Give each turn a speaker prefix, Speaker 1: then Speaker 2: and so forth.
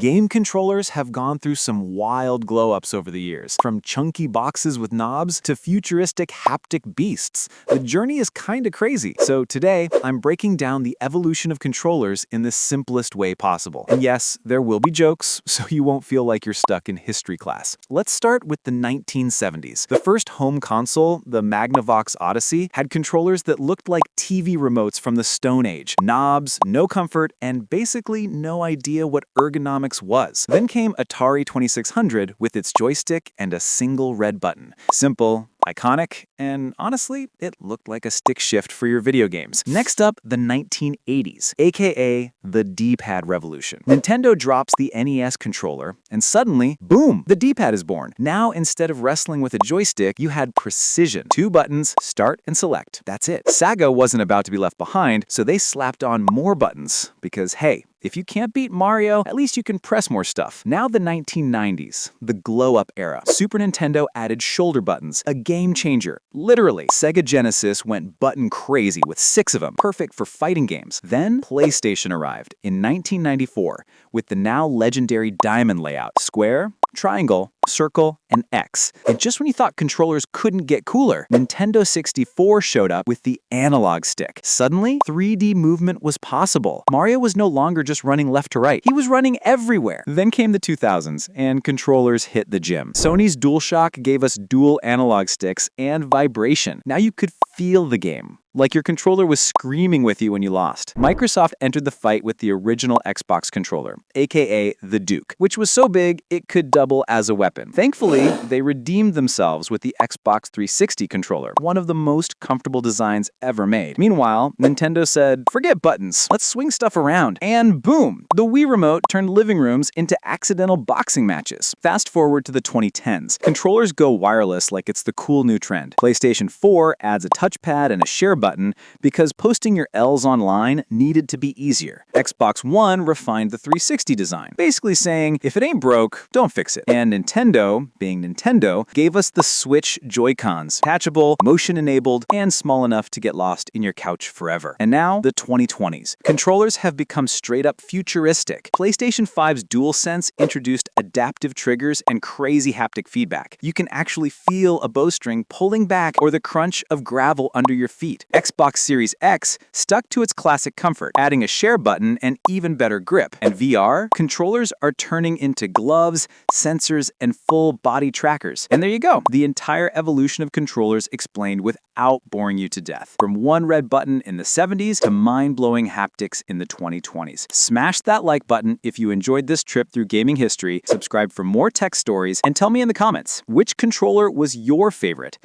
Speaker 1: Game controllers have gone through some wild glow-ups over the years, from chunky boxes with knobs to futuristic haptic beasts. The journey is kinda crazy. So today, I'm breaking down the evolution of controllers in the simplest way possible. And yes, there will be jokes, so you won't feel like you're stuck in history class. Let's start with the 1970s. The first home console, the Magnavox Odyssey, had controllers that looked like TV remotes from the Stone Age. Knobs, no comfort, and basically no idea what ergonomics was. Then came Atari 2600 with its joystick and a single red button. Simple, iconic, and honestly, it looked like a stick shift for your video games. Next up, the 1980s, aka the D-pad revolution. Nintendo drops the NES controller, and suddenly, boom, the D-pad is born. Now, instead of wrestling with a joystick, you had precision. 2 buttons, start and select. That's it. Sega wasn't about to be left behind, so they slapped on more buttons, because hey, if you can't beat Mario, at least you can press more stuff. Now the 1990s, the glow-up era. Super Nintendo added shoulder buttons, a game changer. Literally, Sega Genesis went button crazy with 6 of them, perfect for fighting games. Then PlayStation arrived in 1994 with the now legendary diamond layout: square, triangle, circle, and X. And just when you thought controllers couldn't get cooler, Nintendo 64 showed up with the analog stick. Suddenly, 3D movement was possible. Mario was no longer just running left to right. He was running everywhere. Then came the 2000s, and controllers hit the gym. Sony's DualShock gave us dual analog sticks and vibration. Now you could feel the game, like your controller was screaming with you when you lost. Microsoft entered the fight with the original Xbox controller, aka the Duke, which was so big it could double as a weapon. Thankfully, they redeemed themselves with the Xbox 360 controller, one of the most comfortable designs ever made. Meanwhile, Nintendo said, forget buttons, let's swing stuff around. And boom, the Wii Remote turned living rooms into accidental boxing matches. Fast forward to the 2010s. Controllers go wireless like it's the cool new trend. PlayStation 4 adds a touchpad and a share button because posting your L's online needed to be easier. Xbox One refined the 360 design, basically saying, if it ain't broke, don't fix it. And Nintendo, being Nintendo, gave us the Switch Joy-Cons, attachable, motion-enabled, and small enough to get lost in your couch forever. And now, the 2020s. Controllers have become straight-up futuristic. PlayStation 5's DualSense introduced adaptive triggers and crazy haptic feedback. You can actually feel a bowstring pulling back or the crunch of gravel under your feet. Xbox Series X stuck to its classic comfort, adding a share button and even better grip. And VR, controllers are turning into gloves, sensors, and full body trackers. And there you go, the entire evolution of controllers explained without boring you to death. From one red button in the 70s to mind-blowing haptics in the 2020s. Smash that like button if you enjoyed this trip through gaming history, subscribe for more tech stories, and tell me in the comments, which controller was your favorite?